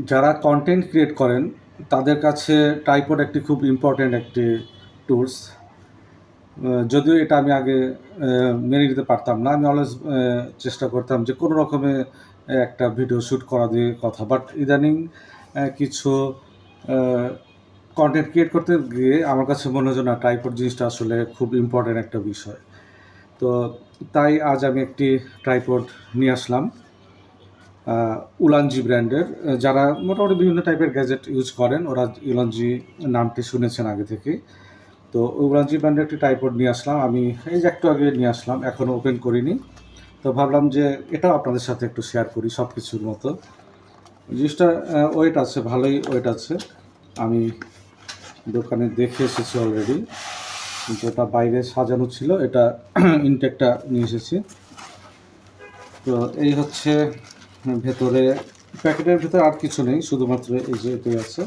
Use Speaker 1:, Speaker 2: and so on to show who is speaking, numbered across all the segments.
Speaker 1: যারা content create করেন তাদের কাছে ট্রাইপড একটি খুব ইম্পর্ট্যান্ট একটি টুলস। যদিও এটা আমি আগে মেনে নিতে পারতাম না। আমি অলওয়েজ চেষ্টা করতাম যে কোনো রকমে একটা ভিডিও শ্যুট করা দিয়ে কথা। বাট ইদানিং কিছু কন্টেন্ট ক্রিয়েট করতে গিয়ে আমার কাছে মনে হচ্ছে না, ট্রাইপড জিনিসটা আসলে খুব ইম্পর্ট্যান্ট একটা বিষয়। তো তাই আজ আমি একটি ট্রাইপড নিয়ে আসলাম উলানজি ব্র্যান্ডের। যারা মোটামুটি বিভিন্ন টাইপের গ্যাজেট ইউজ করেন ওরা উলানজি নামটি শুনেছেন আগে থেকেই। তো উলানজি ব্র্যান্ডের একটি ট্রাইপড নিয়ে আসলাম আমি, এই যে একটু আগে নিয়ে আসলাম, এখনও ওপেন করিনি। তো ভাবলাম যে এটাও আপনাদের সাথে একটু শেয়ার করি সব কিছুর মতো। জিনিসটা ওয়েট আছে, ভালোই ওয়েট আছে। আমি দোকানে দেখে এসেছি অলরেডি, কিন্তু এটা বাইরে সাজানো ছিল, এটা ইনটেকটা নিয়ে এসেছি। তো এই হচ্ছে ভেতরে, প্যাকেটের ভেতরে আর কিছু নেই, শুধুমাত্র এই যে এটাই আছে।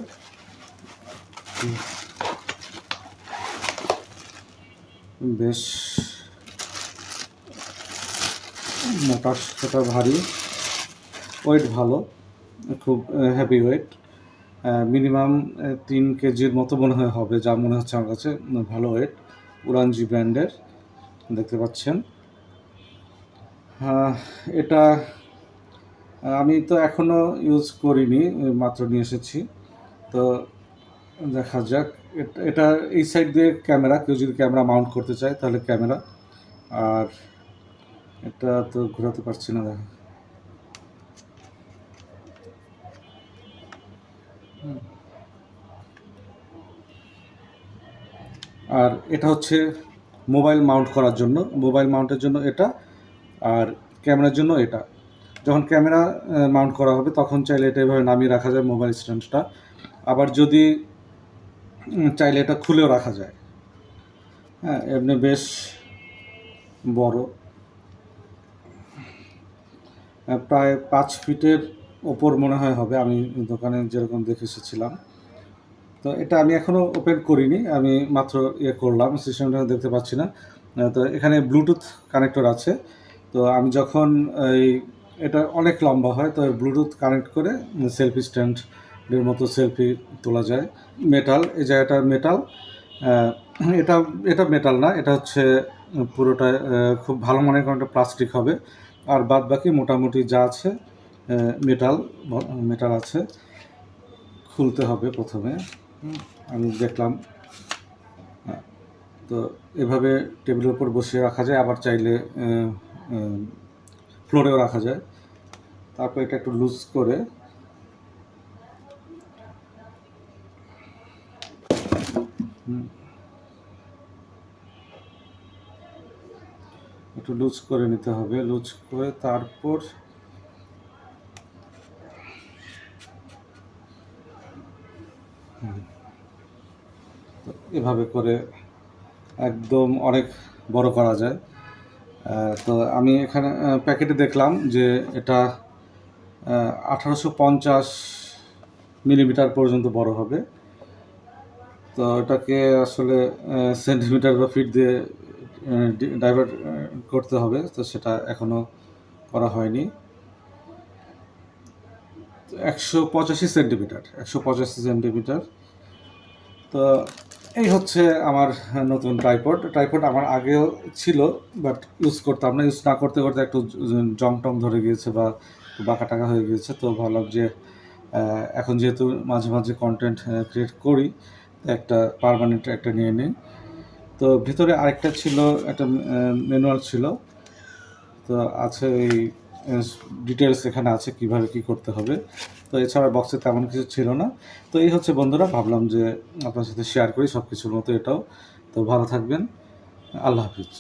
Speaker 1: বেশ মোটা সোটা ভারী, ওয়েট ভালো, খুব হেভি ওয়েট। মিনিমাম 3 কেজির মতো মনে হয় হবে, যা মনে হচ্ছে আমার কাছে। ভালো ওয়েট, উলানজি ব্র্যান্ডের, দেখতে পাচ্ছেন। এটা আমি তো এখনও ইউজ করিনি, মাত্র নিয়ে এসেছি। তো দেখা যাক। এটা এই সাইড দিয়ে ক্যামেরা, কেউ যদি ক্যামেরা মাউন্ট করতে চায় তাহলে ক্যামেরা। আর এটা তো ঘোরাতে পারছি না, দেখা। আর এটা হচ্ছে মোবাইল মাউন্ট করার জন্য, মোবাইল মাউন্টের জন্য এটা, আর ক্যামেরার জন্য এটা। যখন ক্যামেরা মাউন্ট করা হবে তখন চাইলে এটা এভাবে নামিয়ে রাখা যায় মোবাইল স্ট্যান্ডটা। আবার যদি চাইলে এটা খুলেও রাখা যায়। হ্যাঁ, এমনি বেশ বড়, প্রায় 5 ফিটের ওপর মনে হয় হবে, আমি দোকানে যেরকম দেখে এসেছিলাম। তো এটা আমি এখনও ওপেন করিনি, আমি মাত্র করলাম, সিস্টেমটা দেখতে পাচ্ছি না। তো এখানে ব্লুটুথ কানেক্টর আছে। তো আমি যখন এটা অনেক লম্বা হয়, তো ব্লুটুথ কানেক্ট করে সেলফি স্ট্যান্ডের মতো সেলফি তোলা যায়। মেটাল, এই জায়গাটা মেটাল। এটা এটা মেটাল না, এটা হচ্ছে পুরোটা খুব ভালো মানের একটা প্লাস্টিক হবে। আর বাদ বাকি মোটামুটি যা আছে মেটাল মেটাল আছে। খুলতে হবে প্রথমে, আমি দেখলাম। তো এভাবে টেবিলের উপর বসিয়ে রাখা যায়, আবার চাইলে ফ্লোরেও রাখা যায়। তারপর এটা একটু লুজ করে নিতে হবে। লুজ করে তারপর এভাবে করে একদম অনেক বড় করা যায়। তো আমি এখানে প্যাকেটে দেখলাম যে এটা 1850 মিলিমিটার পর্যন্ত বড় হবে। তো এটাকে আসলে সেন্টিমিটার বা ফিট দিয়ে ডাইভার্ট করতে হবে, তো সেটা এখনও করা হয়নি। 185 সেন্টিমিটার, 185 সেন্টিমিটার। তো এই হচ্ছে আমার নতুন ট্রাইপড আমার আগেও ছিল, বাট ইউজ করতাম না। ইউজ না করতে করতে একটু জং টং ধরে গিয়েছে বা বাঁকা টাকা হয়ে গিয়েছে। তো ভাবলাম যে এখন যেহেতু মাঝে মাঝে কন্টেন্ট ক্রিয়েট করি, একটা পার্মানেন্ট একটা নিয়ে নিই। তো ভিতরে আরেকটা ছিল, একটা ম্যানুয়াল ছিল। তো আছে এই ডিটেলস এখানে আছে কীভাবে কী করতে হবে। তো এছাড়া বক্সে তেমন কিছু ছিল না। তো এই হচ্ছে বন্ধুরা, ভাবলাম যে আপনার সাথে শেয়ার করি সব কিছুর মতো এটাও। তো ভালো থাকবেন, আল্লাহ হাফিজ।